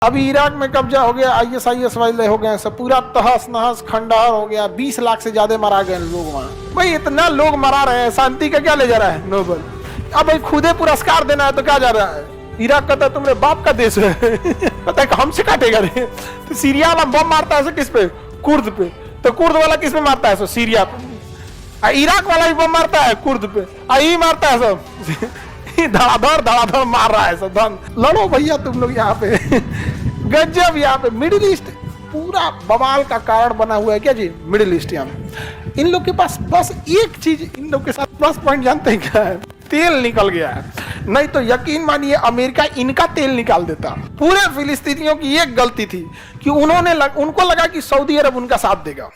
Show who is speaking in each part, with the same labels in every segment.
Speaker 1: अभी इराक में कब्जा हो गया, ISIS वाले हो गए सब, पूरा तहस नहस खंडहर हो गया, 20 लाख से ज्यादा मारा गए लोग वहां। भाई इतना लोग मरा रहे हैं, शांति का क्या ले जा रहा है नोबल? अब भाई खुदे पुरस्कार देना है तो क्या जा रहा है? इराक कहता है तुम्हारे बाप का देश है पता है हमसे काटेगा रे। तो सीरिया वाला बम मारता है किस पे? कुर्द पे। तो कुर्द वाला किस पे मारता है? सो सीरिया पे। इराक वाला भी बम मारता है कुर्द पे, यही मारता है सब धड़ाधड़ मार रहा है सब। धन लड़ो भैया तुम लोग यहाँ पे गजब। यहाँ पे मिडिल ईस्ट पूरा बवाल का कारण बना हुआ है क्या जी? मिडिल ईस्ट यहाँ में इन लोग के पास बस एक चीज, इन लोग के साथ प्लस पॉइंट जानते हैं क्या है? तेल निकल गया है। नहीं तो यकीन मानिए अमेरिका इनका तेल निकाल देता। पूरे फिलिस्तीनियों की एक गलती थी कि उनको लगा कि सऊदी अरब उनका साथ देगा।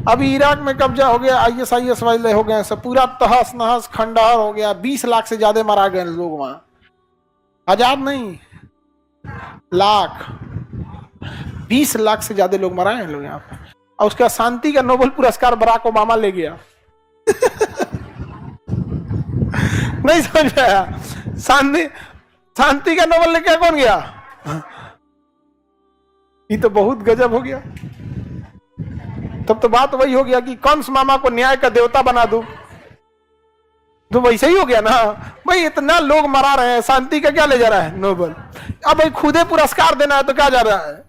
Speaker 1: अभी इराक में कब्जा हो गया, ISIS वाले हो गए सब, पूरा तहस नहस खंडहर हो गया, 20 लाख से ज्यादा मारा गए लोग वहां। हजार नहीं, लाख, 20 लाख से ज्यादा लोग मरा हैं लोग यहाँ पे। और उसका शांति का नोबेल पुरस्कार बराक ओबामा ले गया नहीं समझ पाया? शांति का नोबेल लेके कौन गया? ये तो बहुत गजब हो गया। तब तो बात वही हो गया कि कंस मामा को न्याय का देवता बना दो, तो वैसे ही हो गया ना। भाई इतना लोग मरा रहे हैं, शांति का क्या ले जा रहा है नोबेल? अब भाई खुदे पुरस्कार देना है तो क्या जा रहा है?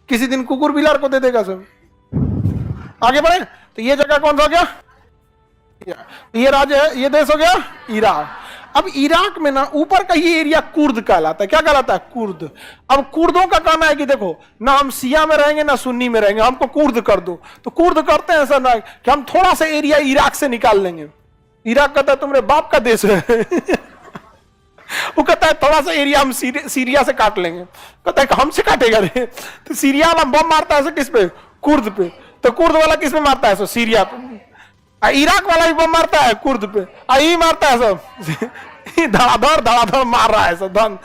Speaker 1: किसी दिन कुकुर बिलार को दे देगा सब। आगे बढ़े तो ये जगह कौन सा हो गया? ये राज्य है, ये देश हो गया इराक। अब इराक में ना ऊपर का ये एरिया कुर्द कहलाता है। क्या कहलाता है? कुर्द। अब कुर्दों का कहना है कि देखो ना हम शिया में रहेंगे ना सुन्नी में रहेंगे, हमको कुर्द कर दो। तो कुर्द करते हैं ऐसा ना कि हम थोड़ा सा एरिया इराक से निकाल लेंगे। इराक कहता है तुम्हारे बाप का देश है वो कहता है थोड़ा सा एरिया हम सीरिया से काट लेंगे। कहता है कि हमसे काटेगा रे। तो सीरिया वाला बम मारता है किस पे? कुर्द पे। तो कुर्द वाला किस पे मारता है? सीरिया पे। इराक वाला भी बम मारता है कुर्द पे, यही मारता है सब धड़ाधड़ मार रहा है सब। धन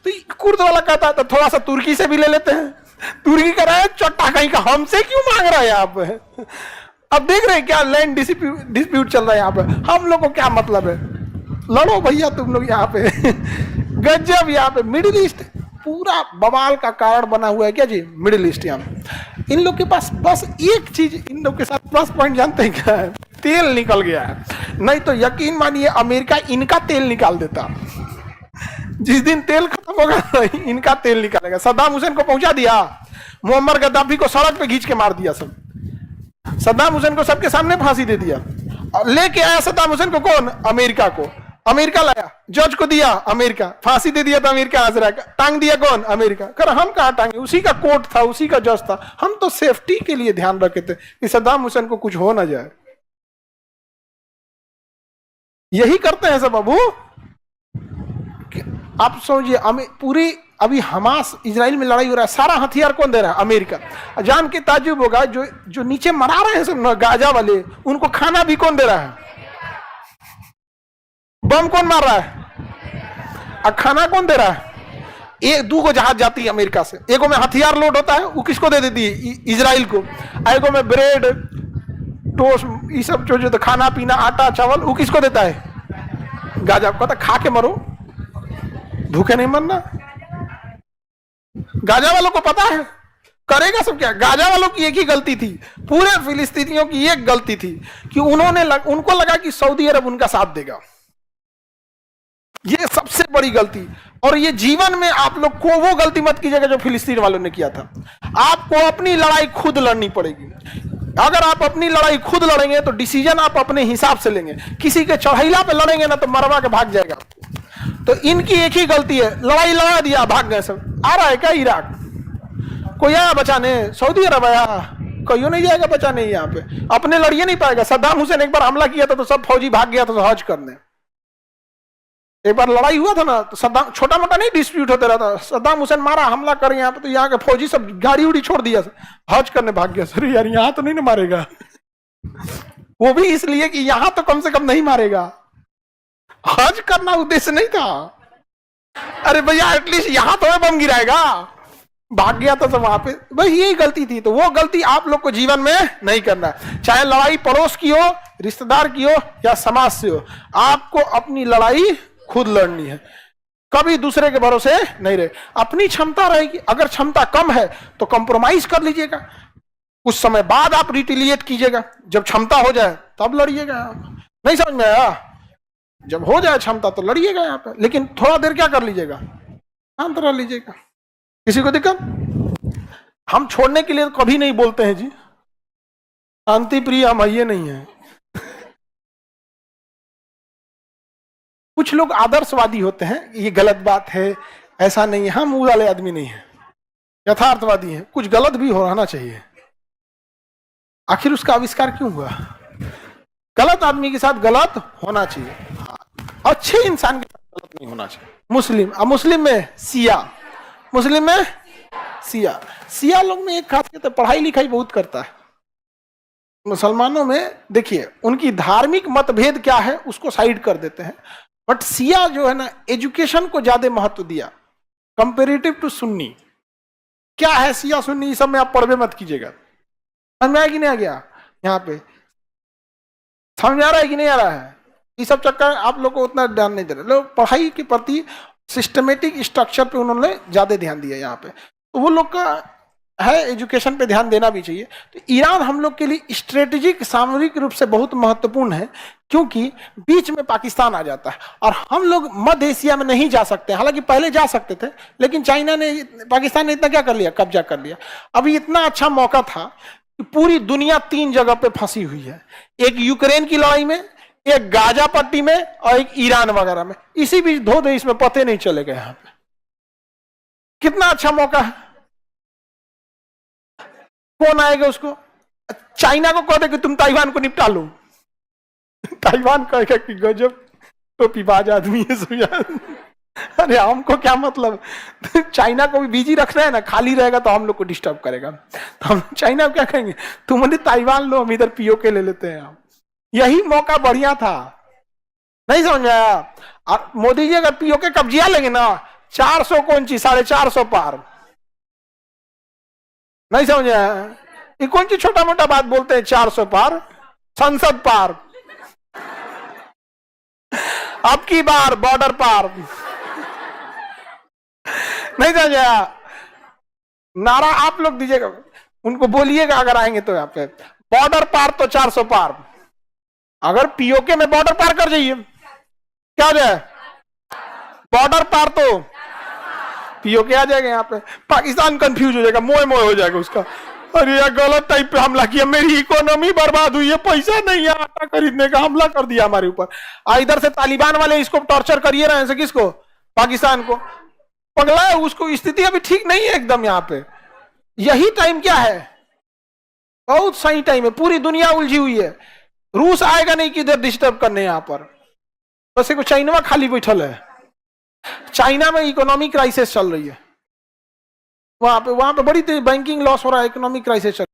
Speaker 1: तो कुर्द वाला कहता है तो थोड़ा सा तुर्की से भी ले लेते हैं। तुर्की कह रहा है चट्टा कहीं का, हमसे क्यों मांग रहा है यहाँ पे? अब देख रहे हैं क्या लैंड डिस्प्यूट चल रहा है यहाँ पे। हम लोग को क्या मतलब है? लड़ो भैया तुम लोग यहाँ पे गजब। यहाँ पे मिडिल ईस्ट पूरा बवाल का कारण बना हुआ है क्या जी? मिडिल ईस्ट यहाँ में इन लोग के पास बस एक चीज, इन लोग के साथ प्लस पॉइंट जानते हैं क्या है? तेल निकल गया है। नहीं तो यकीन मानिए अमेरिका इनका तेल निकाल देता। जिस दिन तेल खत्म होगा इनका तेल निकालेगा। सद्दाम हुसैन को पहुंचा दिया, मुअम्मर गद्दाफी को सड़क पे खींच के मार दिया सब। सद्दाम हुसैन को सबके सामने फांसी दे दिया। लेके आया सद्दाम हुसैन को कौन? अमेरिका को। अमेरिका लाया, जज को दिया अमेरिका, फांसी दे दिया था अमेरिका। हाजिरा टांग दिया कौन? अमेरिका। कर हम कहाँ टांगे? उसी का कोर्ट था, उसी का जज था। हम तो सेफ्टी के लिए ध्यान रखे थे कि सद्दाम हुसैन को कुछ हो ना जाए। यही करते हैं सब बाबू। आप सोचिए पूरी अभी हमास इजराइल में लड़ाई हो रहा है, सारा हथियार कौन दे रहा है? अमेरिका। जान के ताज्जुब होगा जो नीचे मरा रहे हैं सब गाजा वाले, उनको खाना भी कौन दे रहा है? बम कौन मार रहा है? और खाना कौन दे रहा है? एक दो को जहाज जाती है अमेरिका से, एगो में हथियार लोड होता है, वो किसको दे देती है? इजराइल को। एगो में ब्रेड टोस्ट ये सब जो खाना पीना आटा चावल वो किसको देता है? गाजा को। कहता खा के मरो, भूखे नहीं मरना। गाजा वालों को पता है करेगा सब क्या। गाजा वालों की एक ही गलती थी, पूरे फिलिस्तीनियों की एक गलती थी कि उनको लगा कि सऊदी अरब उनका साथ देगा। ये सबसे बड़ी गलती। और ये जीवन में आप लोग को वो गलती मत कीजिएगा जो फिलिस्तीन वालों ने किया था। आपको अपनी लड़ाई खुद लड़नी पड़ेगी। अगर आप अपनी लड़ाई खुद लड़ेंगे तो डिसीजन आप अपने हिसाब से लेंगे। किसी के चढ़ैला पे लड़ेंगे ना तो मरवा के भाग जाएगा। तो इनकी एक ही गलती है, लड़ाई लड़ा दिया, भाग गए सब। आ रहा है क्या इराक? कोई आया बचाने? सऊदी अरब आया? कोई नहीं जाएगा बचाने यहाँ पे। अपने लड़िए नहीं पाएगा। सद्दाम हुसैन एक बार हमला किया था तो सब फौजी भाग गया था हज करने। एक बार लड़ाई हुआ था ना तो सद्दाम, छोटा मोटा नहीं डिस्प्यूट होता रहता, सद्दाम हुसैन मारा हमला कर यहाँ पे तो यहाँ के फौजी सब गाड़ी उड़ी छोड़ दिया, हज करने भाग गया। सर यार यहाँ तो नहीं ना मारेगा वो भी इसलिए कि यहां तो कम से कम नहीं मारेगा। हज करना उद्देश्य नहीं था। अरे भैया एटलीस्ट यहां तो बम गिराएगा, भाग गया था सब वहां पे। भाई यही गलती थी, तो वो गलती आप लोग को जीवन में नहीं करना। चाहे लड़ाई पड़ोस की हो, रिश्तेदार की हो या समाज से हो, आपको अपनी लड़ाई खुद लड़नी है, कभी दूसरे के भरोसे नहीं रहे। अपनी क्षमता रहेगी, अगर क्षमता कम है तो कंप्रोमाइज कर लीजिएगा, कुछ समय बाद आप रिटिलिएट कीजिएगा, जब क्षमता हो जाए तब लड़िएगा। नहीं समझ में आया? जब हो जाए क्षमता तो लड़िएगा यहाँ पे, लेकिन थोड़ा देर क्या कर लीजिएगा, शांत रह लीजिएगा। किसी को दिक्कत? हम छोड़ने के लिए कभी नहीं बोलते हैं जी, शांति प्रिय हम ये नहीं है। कुछ लोग आदर्शवादी होते हैं, ये गलत बात है, ऐसा नहीं है। हम वो वाले आदमी नहीं है, यथार्थवादी हैं। कुछ गलत भी होना चाहिए, आखिर उसका आविष्कार क्यों हुआ? गलत आदमी के साथ गलत होना चाहिए, अच्छे इंसान के साथ गलत नहीं होना चाहिए। मुस्लिम में सिया, मुस्लिम में सिया। सिया लोग में एक खासियत है, पढ़ाई लिखाई बहुत करता है। मुसलमानों में देखिए उनकी धार्मिक मतभेद क्या है उसको साइड कर देते हैं, बट सिया जो है ना, एजुकेशन को ज्यादा महत्व दिया कंपेरेटिव टू सुन्नी। क्या है सिया सुन्नी सब में आप पढ़वे मत कीजिएगा। समझ में आया कि नहीं आ गया? यहाँ पे समझ में आ रहा है कि नहीं आ रहा है? ये सब चक्कर आप लोग को उतना ध्यान नहीं दे रहे। लोग पढ़ाई के प्रति सिस्टमेटिक स्ट्रक्चर पे उन्होंने ज्यादा ध्यान दिया यहाँ पे, तो वो लोग का है, एजुकेशन पे ध्यान देना भी चाहिए। तो ईरान हम लोग के लिए स्ट्रेटेजिक सामरिक रूप से बहुत महत्वपूर्ण है, क्योंकि बीच में पाकिस्तान आ जाता है और हम लोग मध्य एशिया में नहीं जा सकते। हालांकि पहले जा सकते थे, लेकिन चाइना ने, पाकिस्तान ने इतना क्या कर लिया, कब्जा कर लिया। अभी इतना अच्छा मौका था कि पूरी दुनिया 3 जगह पे फंसी हुई है, एक यूक्रेन की लड़ाई में, एक गाजा पट्टी में और एक ईरान वगैरह में। इसी बीच धो दे, इसमें पते नहीं चले गए। यहाँ पे कितना अच्छा मौका है। कौन आएगा उसको? चाइना को कह दे कि तुम ताइवान को निपटा लो, ताइवान कहेगा कि गजब तो पिबाज आदमी है सुया। अरे हमको क्या मतलब, चाइना को भी बिजी रखना है ना, खाली रहेगा तो हम लोग को डिस्टर्ब करेगा। तो हम चाइना को क्या कहेंगे, तुमने ताइवान लो, हम इधर पीओके ले लेते हैं। यही मौका बढ़िया था, नहीं समझ में आया? और मोदी जी अगर पीओके कब्जिया लेंगे ना, 400 कौन चीज 450 पार। नहीं समझ आया? ये कौन सी छोटा मोटा बात बोलते हैं, 400 पार, संसद पार, अब की बार बॉर्डर पार। नहीं समझ आया? नारा आप लोग दीजिएगा, उनको बोलिएगा अगर आएंगे तो। यहाँ पे बॉर्डर पार तो 400 पार। अगर पीओके में बॉर्डर पार कर जाइए, क्या हो जाए, बॉर्डर पार तो पीओके आ जाएगा। यहाँ पे पाकिस्तान कंफ्यूज हो जाएगा, मोए मोए हो जाएगा उसका। अरे यार गलत टाइप पे हमला किया, मेरी इकोनॉमी बर्बाद हुई है, पैसा नहीं है आटा खरीदने का, हमला कर दिया हमारे ऊपर। इधर से तालिबान वाले इसको टॉर्चर करिए रहे हैं, किसको, पाकिस्तान को। पगला है, उसको स्थिति अभी ठीक नहीं है एकदम। यहाँ पे यही टाइम क्या है, बहुत सही टाइम है। पूरी दुनिया उलझी हुई है, रूस आएगा नहीं किधर डिस्टर्ब करने। यहाँ पर बस एक चाइना खाली बैठल है, चाइना में इकोनॉमिक क्राइसिस चल रही है, वहां पे बड़ी तेज बैंकिंग लॉस हो रहा है, इकोनॉमिक क्राइसिस चल